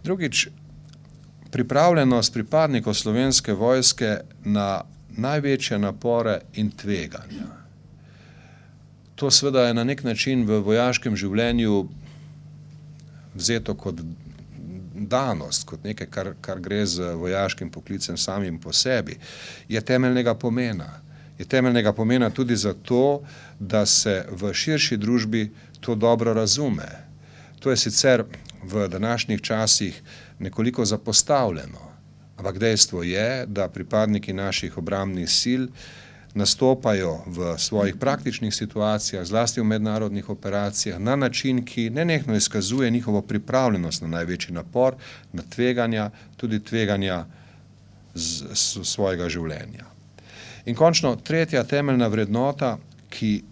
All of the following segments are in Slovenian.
Drugič, pripravljenost pripadnikov Slovenske vojske na največje napore in tveganja. To seveda je na nek način v vojaškem življenju vzeto kot danost, kot nekaj, kar gre z vojaškim poklicem samim po sebi, je temeljnega pomena. Je temeljnega pomena tudi zato, da se v širši družbi to dobro razume. To je sicer v današnjih časih nekoliko zapostavljeno, ampak dejstvo je, da pripadniki naših obrambnih sil nastopajo v svojih praktičnih situacijah, zlasti v mednarodnih operacijah, na način, ki nenehno izkazuje njihovo pripravljenost na največji napor, na tveganja, tudi tveganja svojega življenja. In končno, tretja temeljna vrednota, ki,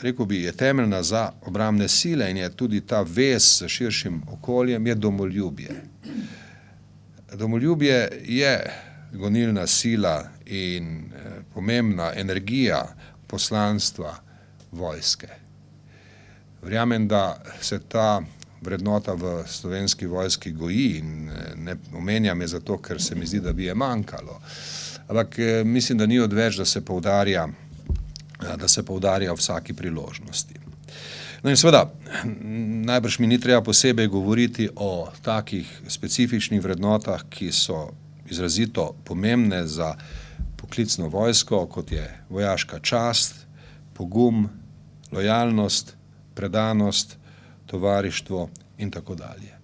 rekel bi, je temeljna za obrambne sile in je tudi ta vez s širšim okoljem, je domoljubje. Domoljubje je gonilna sila in pomembna energija poslanstva vojske. Verjamem, da se ta vrednota v Slovenski vojski goji in ne omenjam je zato, ker se mi zdi, da bi je manjkalo. Ampak mislim, da ni odveč, da se poudarja v vsaki priložnosti. No in seveda, najbrž mi ni treba posebej govoriti o takih specifičnih vrednotah, ki so izrazito pomembne za poklicno vojsko, kot je vojaška čast, pogum, lojalnost, predanost, tovarištvo in tako dalje.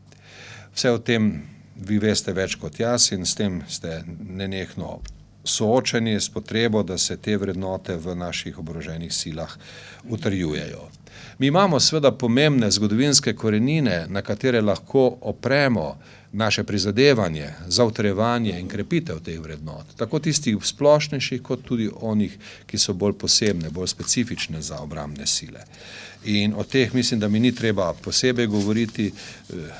Vse o tem vi veste več kot jaz in s tem ste nenehno soočeni s potrebo, da se te vrednote v naših oboroženih silah utrjujejo. Mi imamo seveda pomembne zgodovinske korenine, na katere lahko opremo naše prizadevanje za utrjevanje in krepitev teh vrednot, tako tistih splošnejših, kot tudi onih, ki so bolj posebne, bolj specifične za obrambne sile. In o teh mislim, da mi ni treba posebej govoriti.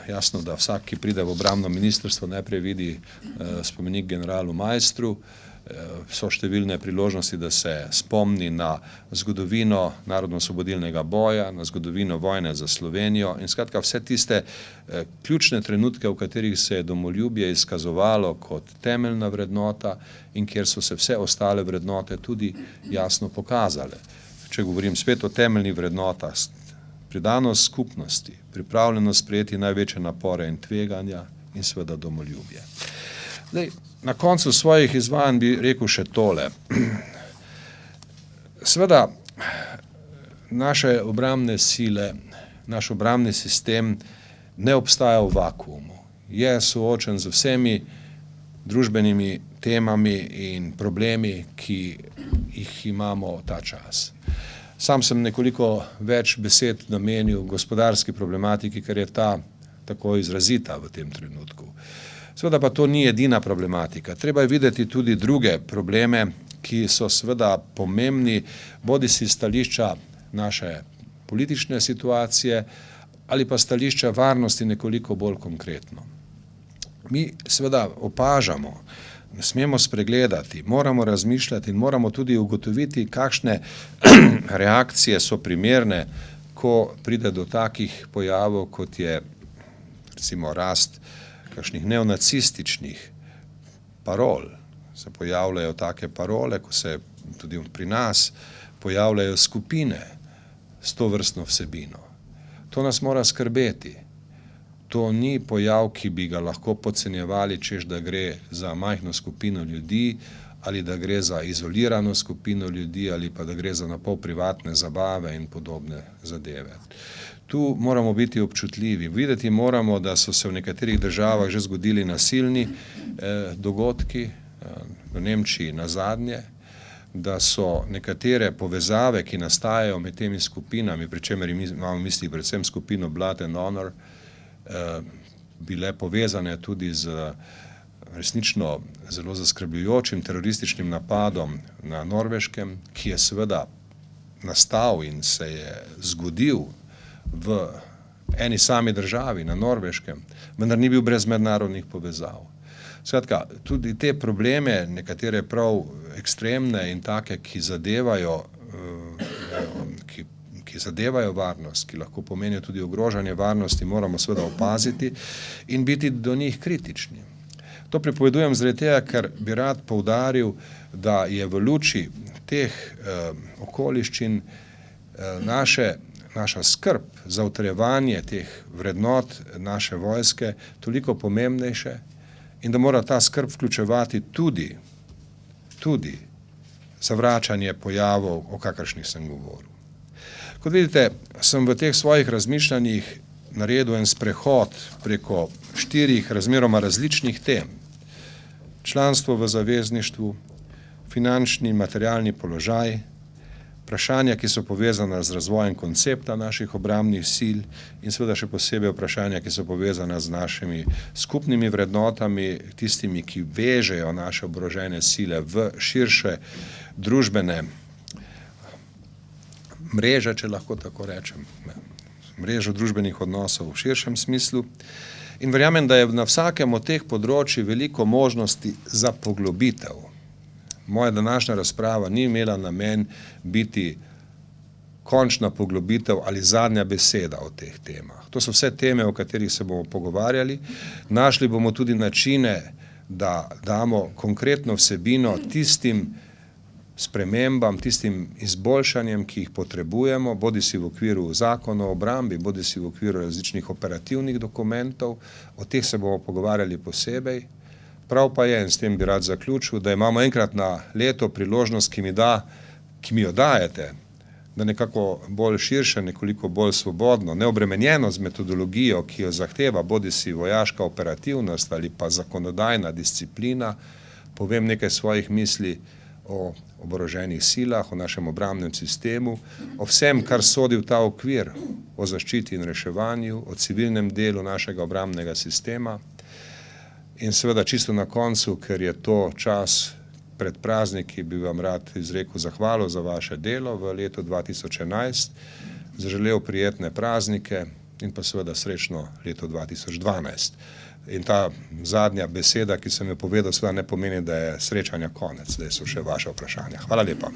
Jasno, da vsak, ki pride v obrambno ministrstvo, najprej vidi spomenik generalu Maistru. So številne priložnosti, da se spomni na zgodovino narodno-osvobodilnega boja, na zgodovino vojne za Slovenijo in skratka vse tiste ključne trenutke, v katerih se je domoljubje izkazovalo kot temeljna vrednota in kjer so se vse ostale vrednote tudi jasno pokazale. Če govorim spet o temeljnih vrednotah, predanost skupnosti, pripravljenost sprejeti največje napore in tveganja in seveda domoljubje. Zdaj, na koncu svojih izvajanj bi rekel še tole. Seveda, naše obrambne sile, naš obrambni sistem ne obstaja v vakuumu. Je soočen z vsemi družbenimi temami in problemi, ki jih imamo ta čas. Sam sem nekoliko več besed namenil gospodarski problematiki, ker je ta tako izrazita v tem trenutku. Seveda pa to ni edina problematika. Treba je videti tudi druge probleme, ki so seveda pomembni, bodisi stališča naše politične situacije ali pa stališča varnosti nekoliko bolj konkretno. Mi seveda opažamo, ne smemo spregledati, moramo razmišljati in moramo tudi ugotoviti, kakšne reakcije so primerne, ko pride do takih pojavov, kot je recimo rast kakšnih neonacističnih parol. Se pojavljajo take parole, ko se tudi pri nas pojavljajo skupine s to vrstno vsebino. To nas mora skrbeti. To ni pojav, ki bi ga lahko podcenjevali, češ da gre za majhno skupino ljudi ali da gre za izolirano skupino ljudi ali pa da gre za napol privatne zabave in podobne zadeve. Tu moramo biti občutljivi. Videti moramo, da so se v nekaterih državah že zgodili nasilni dogodki, v Nemčiji nazadnje, da so nekatere povezave, ki nastajajo med temi skupinami, pri čemer imamo v mislih predvsem skupino Blood and Honor, bile povezane tudi z resnično zelo zaskrbljujočim terorističnim napadom na Norveškem, ki je seveda nastal in se je zgodil v eni sami državi, na Norveškem, vendar ni bil brez mednarodnih povezav. Skratka, tudi te probleme, nekatere prav ekstremne in take, ki zadevajo, ki ki zadevajo varnost, ki lahko pomenijo tudi ogrožanje varnosti, moramo seveda opaziti in biti do njih kritični. To pripovedujem zaradi tega, ker bi rad poudaril, da je v luči teh okoliščin naša skrb za utrjevanje teh vrednot naše vojske toliko pomembnejše in da mora ta skrb vključevati tudi zavračanje pojavov, o kakršnih sem govoril. Kot vidite, sem v teh svojih razmišljanjih naredil en sprehod preko 4 razmeroma različnih tem. Članstvo v zavezništvu, finančni in materialni položaj, vprašanja, ki so povezana z razvojem koncepta naših obrambnih sil in seveda še posebej vprašanja, ki so povezana z našimi skupnimi vrednotami, tistimi, ki vežejo naše oborožene sile v širše družbene mreže, če lahko tako rečem, mrežo družbenih odnosov v širšem smislu. In verjamem, da je na vsakem od teh področij veliko možnosti za poglobitev. Moja današnja razprava ni imela namen biti končna poglobitev ali zadnja beseda o teh temah. To so vse teme, o katerih se bomo pogovarjali. Našli bomo tudi načine, da damo konkretno vsebino tistim spremembam, tistim izboljšanjem, ki jih potrebujemo, bodisi v okviru zakona o obrambi, bodisi v okviru različnih operativnih dokumentov. O teh se bomo pogovarjali posebej. Prav pa je, in s tem bi rad zaključil, da imamo enkrat na leto priložnost, ki mi jo dajete, da nekako bolj širše, nekoliko bolj svobodno, neobremenjeno z metodologijo, ki jo zahteva bodisi vojaška operativnost ali pa zakonodajna disciplina, povem nekaj svojih misli o oboroženih silah, o našem obrambnem sistemu, o vsem, kar sodi v ta okvir, o zaščiti in reševanju, o civilnem delu našega obrambnega sistema. In seveda čisto na koncu, ker je to čas pred prazniki, bi vam rad izrekel zahvalo za vaše delo v letu 2011, zaželel prijetne praznike in pa seveda srečno leto 2012. In ta zadnja beseda, ki sem jo povedal, seveda ne pomeni, da je srečanja konec, da so še vaše vprašanja. Hvala lepa.